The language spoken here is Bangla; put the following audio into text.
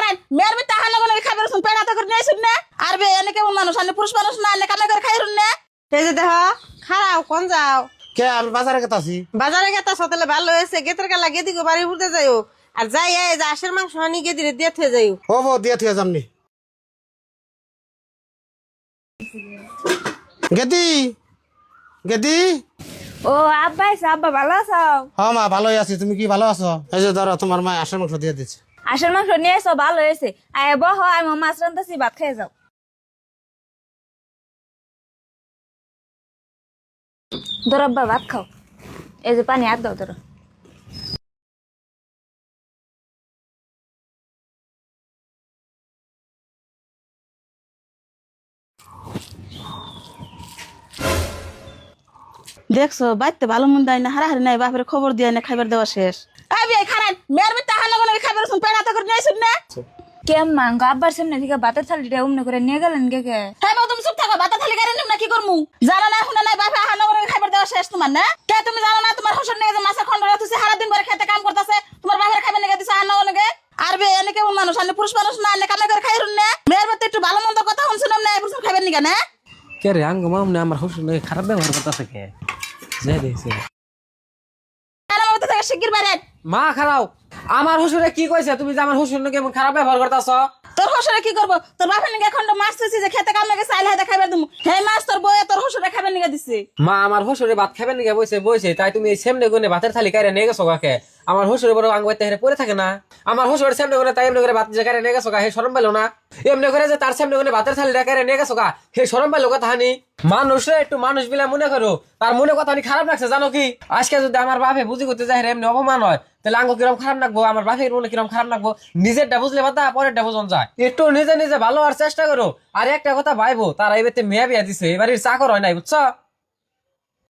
খারান মেয়ের বিটা হানা কোন খাবার শুন পেড়া তো করে নিয়েছুন না আর বে এনে কেমন মানুষ আনে পুরুষ মানুষ না এনে কামে করে খাইরুন না এই যে দেখ খারাও কোন যাও কে আমি বাজারে গেতাছি বাজারে গেতা সতেলে ভালো হয়েছে গেতের কালা গেদি গো বাড়ি উঠতে যাইও আর যাই এই যে আশের মাংস হানি গেদিরে দিয়ে থে যাইও ও বো দিয়ে থিয়া যামনি গেদি গেদি ও আব্বা এসে আব্বা ভালো আছো? হ্যাঁ মা ভালোই আছি তুমি কি ভালো আছো এই যে ধরো তোমার মা আসার মাংস দিয়ে দিচ্ছে আশের মাংস নিয়ে এসো ভালো হয়েছে আয় বহ আমি মাছ রান্তাছি ভাত খেয়ে যাও ধরো আব্বা ভাত খাও এই যে পানি হাত দাও ধরো দেখছো বাইতে ভালো মন্দ আই না হারাহারি নাই বাপের খবর দিয়ে না খাবার দেওয়া শেষ আই বে খারান মেয়ের বিটা হানা কোন খাবার শুন পেড়া তো করে নিয়েছুন না কেম মাংস আব্বার সামনে থেকে ভাতের থালিটা উমনে করে নিয়ে গেলেন কে কে হ্যাঁ বাবা তুমি চুপ থাকো বাতা থালি গাড়ি নিম না কি করমু জানো না শুনে নাই বাপে হানা কোন খাবার দেওয়া শেষ তোমার না কে তুমি জানো না তোমার শ্বশুর নিয়ে যে মাছের খন্ড রাখতেছে সারা দিন করে খেতে কাম করতেছে তোমার বাপের খাবার নিয়ে দিছে হানা কোন আর বে এনে কেমন মানুষ আনে পুরুষ মানুষ না এনে কামে করে খাইরুন না মেয়ের বিটা একটু ভালো মন্দ কথা শুনছিলাম না পুরুষ খাবার নিগা না কে রে আঙ্গ মাম না আমার শ্বশুর নাকি খারাপ ব্যবহার করতেছে কে যাই দেখছি আর আমার থেকে শিগগির বাইরে মা খারাও আমার শ্বশুরে কি কইছে তুমি যে আমার শ্বশুর নাকি এমন খারাপ ব্যবহার করতেছ তোর শ্বশুরে কি করবো তোর বাপের নিগা খন্ড মাছ থইছে যে খেতে কাম লাগে চাইলে হাতে খাইবার দিমু হে মাছ তোর বউয়ে তোর শ্বশুরে খাবার নিগা দিছে মা আমার শ্বশুরে ভাত খাবেন নাকি বইছে তাই তুমি এই সেমনে গুনে ভাতের থালি কাইরে নিয়ে গেছো কাকে আমার শ্বশুরে বড় আঙ্গ বাইতে হেরে পড়ে থাকে না আমার শ্বশুরের সেমনে গুনে তাই এমনি করে ভাত যে কাইরে নিয়ে গেছো হে শরম পেলো না এমনি করে যে তার সেমনে গুনে ভাতের থালি কাইরে নিয়ে গেছো হে শরম পেলো কথা হানি মানুষে একটু মানুষ বিলা মনে করো তার মনে কথা খারাপ লাগছে জানো কি আজকে যদি আমার বাপে বুঝি করতে যায় এমনি অপমান হয় তাহলে আঙ্গ কিরম খারাপ লাগবো আমার বাপের মনে কিরম খারাপ লাগবো নিজেরটা বুঝলে বাতা পরেরটা বুঝন যায় একটু নিজে নিজে ভালো হওয়ার চেষ্টা করো আর একটা কথা ভাইবো তারা এবারে মেয়ে বিয়া দিছে এবারে চাকর হয় নাই বুঝছো